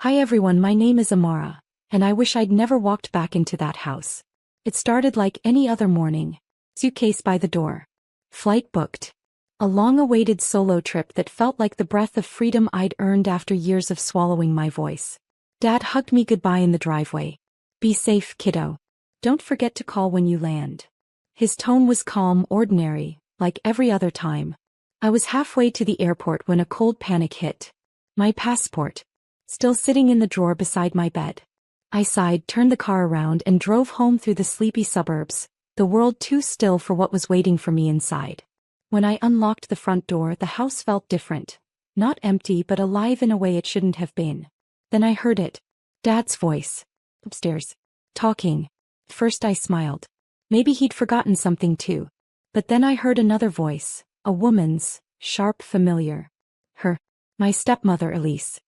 Hi everyone, my name is Amara, and I wish I'd never walked back into that house. It started like any other morning. Suitcase by the door. Flight booked. A long-awaited solo trip that felt like the breath of freedom I'd earned after years of swallowing my voice. Dad hugged me goodbye in the driveway. Be safe, kiddo. Don't forget to call when you land. His tone was calm, ordinary, like every other time. I was halfway to the airport when a cold panic hit. My passport. Still sitting in the drawer beside my bed. I sighed, turned the car around and drove home through the sleepy suburbs, the world too still for what was waiting for me inside. When I unlocked the front door, the house felt different. Not empty but alive in a way it shouldn't have been. Then I heard it. Dad's voice. Upstairs. Talking. First I smiled. Maybe he'd forgotten something too. But then I heard another voice, a woman's, sharp, familiar. Her. My stepmother, Elise.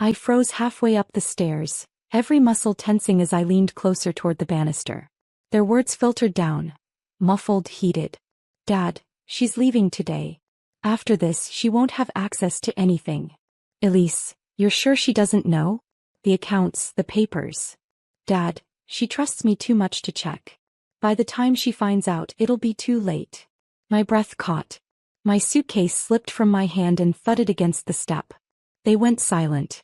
I froze halfway up the stairs, every muscle tensing as I leaned closer toward the banister. Their words filtered down. Muffled, heated. Dad, she's leaving today. After this, she won't have access to anything. Elise, you're sure she doesn't know? The accounts, the papers. Dad, she trusts me too much to check. By the time she finds out, it'll be too late. My breath caught. My suitcase slipped from my hand and thudded against the step. They went silent.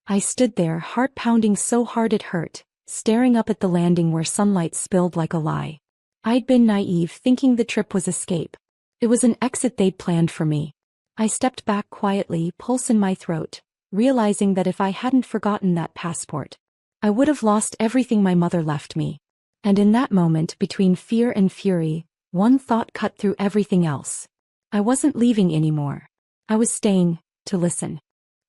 I stood there, heart pounding so hard it hurt, staring up at the landing where sunlight spilled like a lie. I'd been naive, thinking the trip was escape. It was an exit they'd planned for me. I stepped back quietly, pulse in my throat, realizing that if I hadn't forgotten that passport, I would have lost everything my mother left me. And in that moment, between fear and fury, one thought cut through everything else. I wasn't leaving anymore. I was staying, to listen.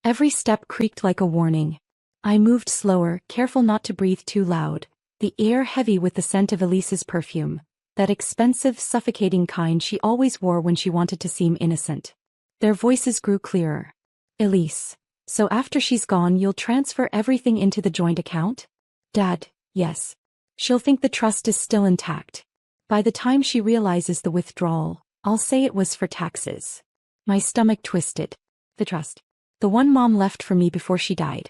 Every step creaked like a warning. I moved slower, careful not to breathe too loud, the air heavy with the scent of Elise's perfume, that expensive, suffocating kind she always wore when she wanted to seem innocent. Their voices grew clearer. Elise, so after she's gone you'll transfer everything into the joint account? Dad, yes. She'll think the trust is still intact. By the time she realizes the withdrawal, I'll say it was for taxes. My stomach twisted. The trust. The one Mom left for me before she died.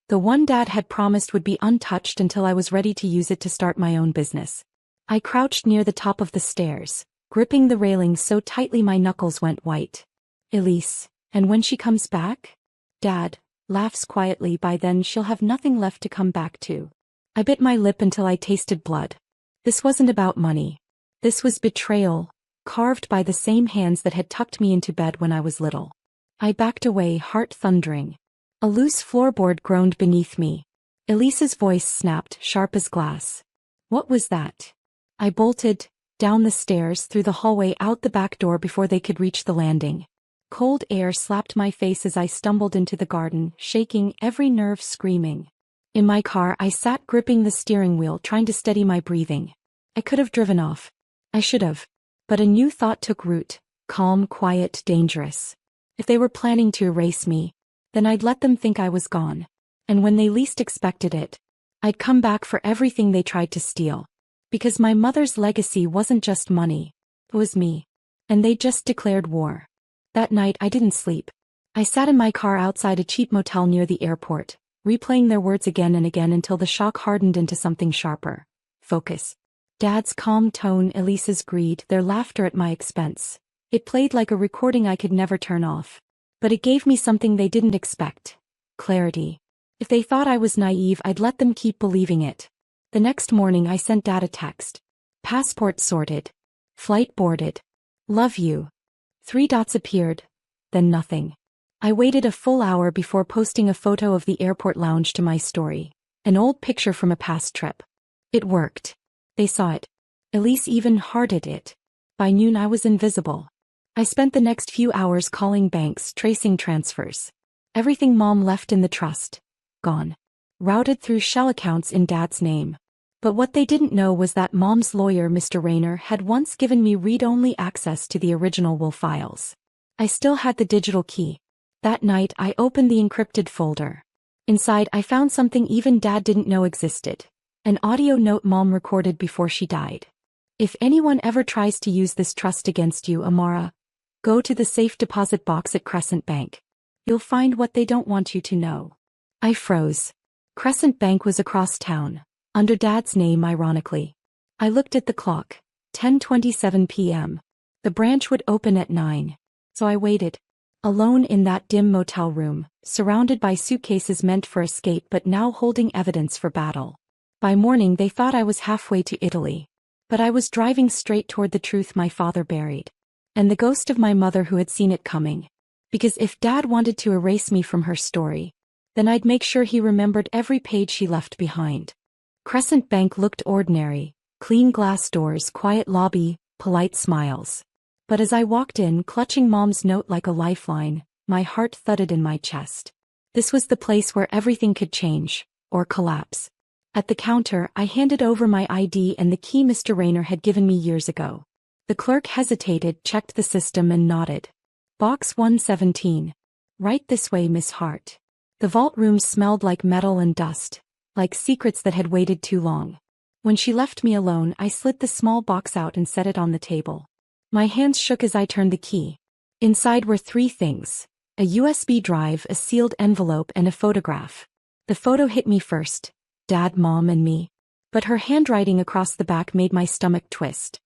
The one Dad had promised would be untouched until I was ready to use it to start my own business. I crouched near the top of the stairs, gripping the railing so tightly my knuckles went white. Elise, and when she comes back? Dad laughs quietly. By then she'll have nothing left to come back to. I bit my lip until I tasted blood. This wasn't about money. This was betrayal, carved by the same hands that had tucked me into bed when I was little. I backed away, heart thundering. A loose floorboard groaned beneath me. Elise's voice snapped, sharp as glass. What was that? I bolted, down the stairs, through the hallway, out the back door before they could reach the landing. Cold air slapped my face as I stumbled into the garden, shaking, every nerve screaming. In my car, I sat gripping the steering wheel, trying to steady my breathing. I could have driven off. I should have. But a new thought took root. Calm, quiet, dangerous. If they were planning to erase me, then I'd let them think I was gone. And when they least expected it, I'd come back for everything they tried to steal. Because my mother's legacy wasn't just money. It was me. And they just declared war. That night I didn't sleep. I sat in my car outside a cheap motel near the airport, replaying their words again and again until the shock hardened into something sharper. Focus. Dad's calm tone, Elise's greed, their laughter at my expense. It played like a recording I could never turn off. But it gave me something they didn't expect. Clarity. If they thought I was naive, I'd let them keep believing it. The next morning I sent Dad a text. Passport sorted. Flight boarded. Love you. 3 dots appeared. Then nothing. I waited a full hour before posting a photo of the airport lounge to my story. An old picture from a past trip. It worked. They saw it. Elise even hearted it. By noon I was invisible. I spent the next few hours calling banks, tracing transfers. Everything Mom left in the trust. Gone. Routed through shell accounts in Dad's name. But what they didn't know was that Mom's lawyer, Mr. Rayner, had once given me read-only access to the original will files. I still had the digital key. That night I opened the encrypted folder. Inside I found something even Dad didn't know existed. An audio note Mom recorded before she died. If anyone ever tries to use this trust against you, Amara, go to the safe deposit box at Crescent Bank. You'll find what they don't want you to know. I froze. Crescent Bank was across town, under Dad's name ironically. I looked at the clock, 10:27 p.m. The branch would open at 9. So I waited. Alone in that dim motel room, surrounded by suitcases meant for escape but now holding evidence for battle. By morning they thought I was halfway to Italy. But I was driving straight toward the truth my father buried. And the ghost of my mother who had seen it coming. Because if Dad wanted to erase me from her story, then I'd make sure he remembered every page she left behind. Crescent Bank looked ordinary, clean glass doors, quiet lobby, polite smiles. But as I walked in, clutching Mom's note like a lifeline, my heart thudded in my chest. This was the place where everything could change, or collapse. At the counter, I handed over my ID and the key Mr. Rayner had given me years ago. The clerk hesitated, checked the system and nodded. Box 117. Right this way, Miss Hart. The vault room smelled like metal and dust, like secrets that had waited too long. When she left me alone, I slid the small box out and set it on the table. My hands shook as I turned the key. Inside were 3 things: a USB drive, a sealed envelope, and a photograph. The photo hit me first. Dad, Mom, and me. But her handwriting across the back made my stomach twist.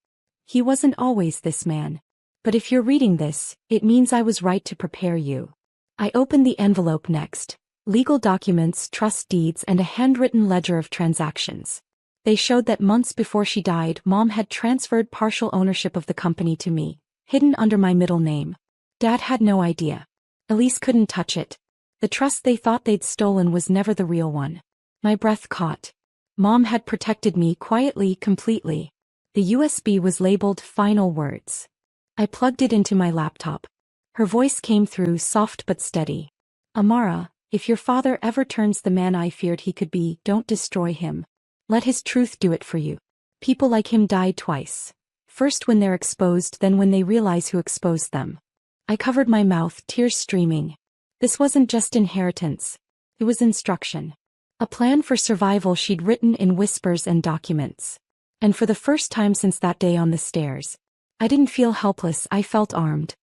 He wasn't always this man. But if you're reading this, it means I was right to prepare you. I opened the envelope next. Legal documents, trust deeds, and a handwritten ledger of transactions. They showed that months before she died, Mom had transferred partial ownership of the company to me, hidden under my middle name. Dad had no idea. Elise couldn't touch it. The trust they thought they'd stolen was never the real one. My breath caught. Mom had protected me quietly, completely. The USB was labeled Final Words. I plugged it into my laptop. Her voice came through, soft but steady. Amara, if your father ever turns the man I feared he could be, don't destroy him. Let his truth do it for you. People like him die twice. First when they're exposed, then when they realize who exposed them. I covered my mouth, tears streaming. This wasn't just inheritance. It was instruction. A plan for survival she'd written in whispers and documents. And for the first time since that day on the stairs, I didn't feel helpless, I felt armed.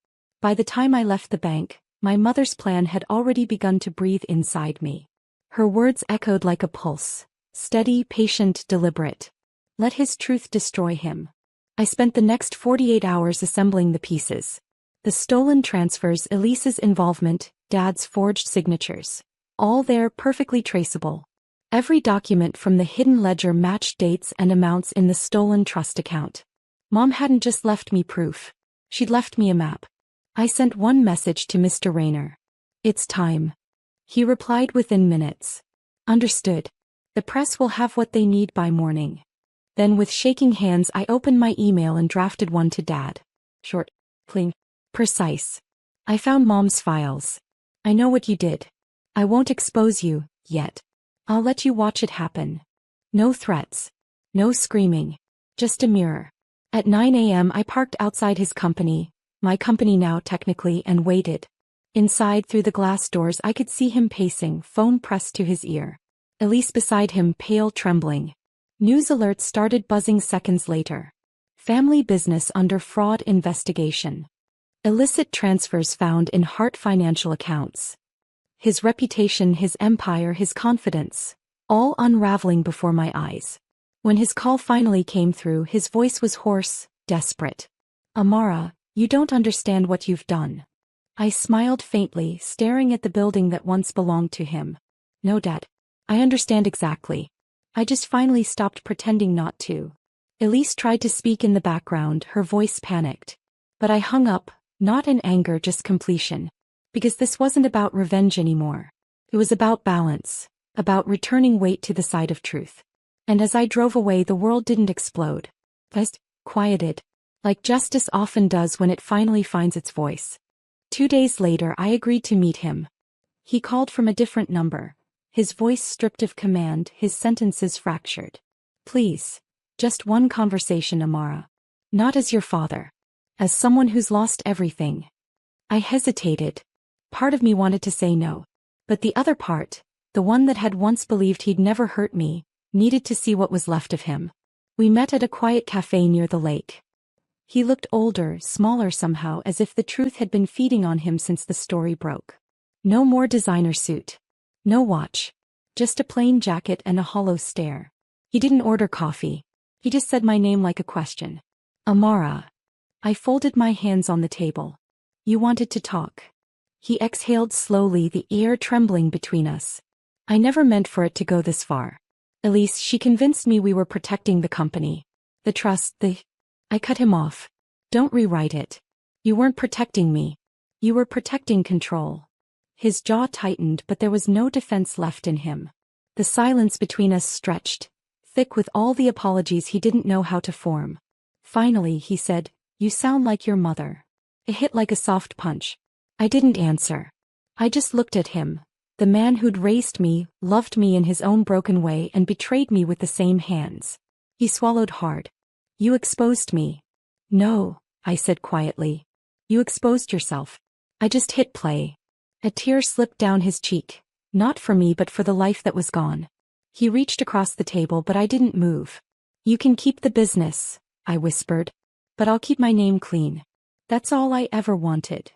By the time I left the bank, my mother's plan had already begun to breathe inside me. Her words echoed like a pulse. Steady, patient, deliberate. Let his truth destroy him. I spent the next 48 hours assembling the pieces. The stolen transfers, Elise's involvement, Dad's forged signatures. All there, perfectly traceable. Every document from the hidden ledger matched dates and amounts in the stolen trust account. Mom hadn't just left me proof. She'd left me a map. I sent one message to Mr. Rayner. It's time. He replied within minutes. Understood. The press will have what they need by morning. Then with shaking hands I opened my email and drafted one to Dad. Short, clean, precise. I found Mom's files. I know what you did. I won't expose you, yet. I'll let you watch it happen. No threats. No screaming. Just a mirror. At 9 a.m. I parked outside his company, my company now technically, and waited. Inside through the glass doors I could see him pacing, phone pressed to his ear. Elise beside him, pale, trembling. News alerts started buzzing seconds later. Family business under fraud investigation. Illicit transfers found in Hart financial accounts. His reputation, his empire, his confidence, all unraveling before my eyes. When his call finally came through, his voice was hoarse, desperate. Amara, you don't understand what you've done. I smiled faintly, staring at the building that once belonged to him. No, Dad. I understand exactly. I just finally stopped pretending not to. Elise tried to speak in the background, her voice panicked. But I hung up, not in anger, just completion. Because this wasn't about revenge anymore. It was about balance, about returning weight to the side of truth. And as I drove away, the world didn't explode. Just quieted, like justice often does when it finally finds its voice. 2 days later I agreed to meet him. He called from a different number. His voice stripped of command, his sentences fractured. Please. Just one conversation, Amara. Not as your father. As someone who's lost everything. I hesitated. Part of me wanted to say no. But the other part, the one that had once believed he'd never hurt me, needed to see what was left of him. We met at a quiet cafe near the lake. He looked older, smaller somehow, as if the truth had been feeding on him since the story broke. No more designer suit. No watch. Just a plain jacket and a hollow stare. He didn't order coffee. He just said my name like a question. Amara. I folded my hands on the table. You wanted to talk. He exhaled slowly, the air trembling between us. I never meant for it to go this far. Elise, she convinced me we were protecting the company. The trust, I cut him off. Don't rewrite it. You weren't protecting me. You were protecting control. His jaw tightened, but there was no defense left in him. The silence between us stretched, thick with all the apologies he didn't know how to form. Finally, he said, "You sound like your mother." It hit like a soft punch. I didn't answer. I just looked at him, the man who'd raised me, loved me in his own broken way, and betrayed me with the same hands. He swallowed hard. You exposed me. No, I said quietly. You exposed yourself. I just hit play. A tear slipped down his cheek, not for me but for the life that was gone. He reached across the table, but I didn't move. You can keep the business, I whispered. But I'll keep my name clean. That's all I ever wanted.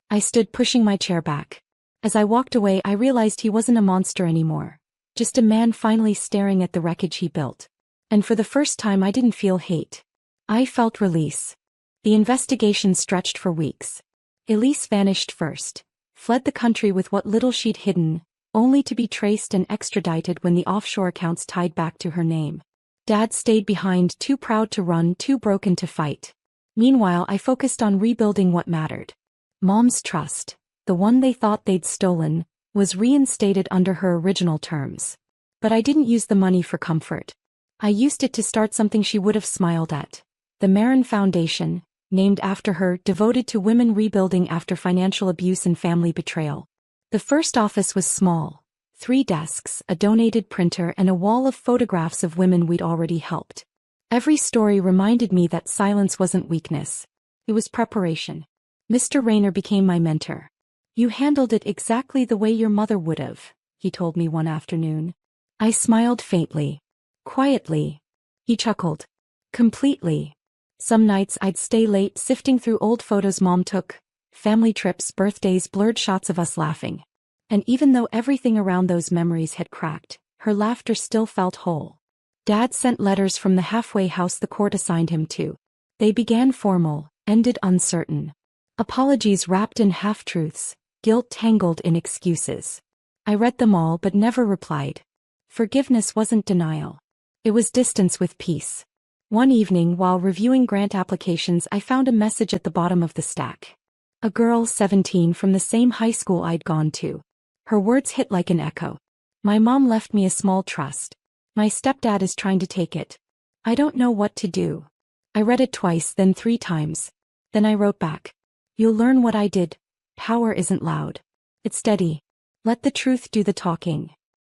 I stood pushing my chair back. As I walked away, I realized he wasn't a monster anymore. Just a man finally staring at the wreckage he built. And for the first time I didn't feel hate. I felt release. The investigation stretched for weeks. Elise vanished first, fled the country with what little she'd hidden, only to be traced and extradited when the offshore accounts tied back to her name. Dad stayed behind, too proud to run, too broken to fight. Meanwhile, I focused on rebuilding what mattered. Mom's trust, the one they thought they'd stolen, was reinstated under her original terms. But I didn't use the money for comfort. I used it to start something she would have smiled at. The Marin Foundation, named after her, devoted to women rebuilding after financial abuse and family betrayal. The first office was small. 3 desks, a donated printer, and a wall of photographs of women we'd already helped. Every story reminded me that silence wasn't weakness. It was preparation. Mr. Rayner became my mentor. You handled it exactly the way your mother would have, he told me one afternoon. I smiled faintly. Quietly. He chuckled. Completely. Some nights I'd stay late sifting through old photos Mom took, family trips, birthdays, blurred shots of us laughing. And even though everything around those memories had cracked, her laughter still felt whole. Dad sent letters from the halfway house the court assigned him to. They began formal, ended uncertain. Apologies wrapped in half-truths, guilt tangled in excuses. I read them all but never replied. Forgiveness wasn't denial. It was distance with peace. One evening while reviewing grant applications, I found a message at the bottom of the stack. A girl, 17, from the same high school I'd gone to. Her words hit like an echo. My mom left me a small trust. My stepdad is trying to take it. I don't know what to do. I read it twice, then 3 times. Then I wrote back. You'll learn what I did. Power isn't loud. It's steady. Let the truth do the talking.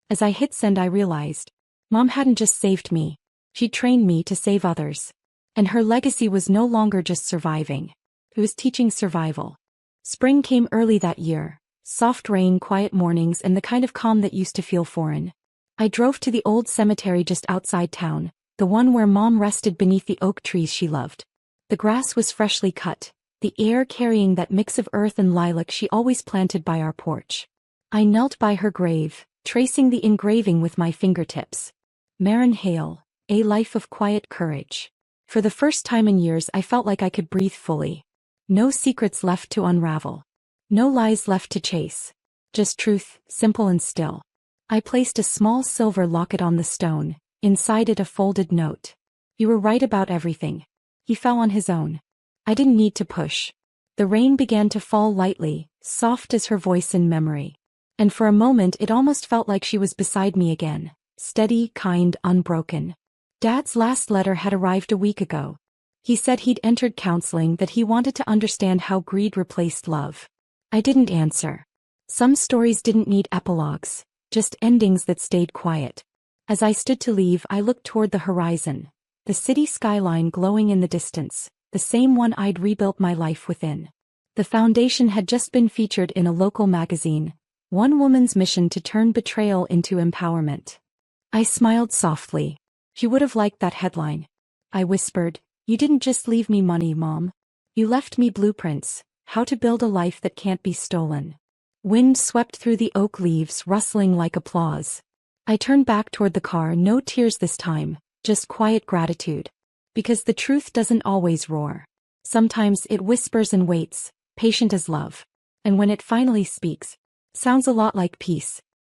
As I hit send, I realized. Mom hadn't just saved me. She trained me to save others. And her legacy was no longer just surviving. It was teaching survival. Spring came early that year. Soft rain, quiet mornings, and the kind of calm that used to feel foreign. I drove to the old cemetery just outside town, the one where Mom rested beneath the oak trees she loved. The grass was freshly cut, the air carrying that mix of earth and lilac she always planted by our porch. I knelt by her grave, tracing the engraving with my fingertips. Marin Hale, a life of quiet courage. For the first time in years I felt like I could breathe fully. No secrets left to unravel. No lies left to chase. Just truth, simple and still. I placed a small silver locket on the stone, inside it a folded note. You were right about everything. He fell on his own. I didn't need to push. The rain began to fall lightly, soft as her voice in memory. And for a moment it almost felt like she was beside me again, steady, kind, unbroken. Dad's last letter had arrived a week ago. He said he'd entered counseling, that he wanted to understand how greed replaced love. I didn't answer. Some stories didn't need epilogues, just endings that stayed quiet. As I stood to leave, I looked toward the horizon, the city skyline glowing in the distance, the same one I'd rebuilt my life within. The foundation had just been featured in a local magazine, one woman's mission to turn betrayal into empowerment. I smiled softly. She would have liked that headline. I whispered, "You didn't just leave me money, Mom. You left me blueprints, how to build a life that can't be stolen." Wind swept through the oak leaves, rustling like applause. I turned back toward the car, no tears this time, just quiet gratitude. Because the truth doesn't always roar. Sometimes it whispers and waits, patient as love. And when it finally speaks, sounds a lot like peace.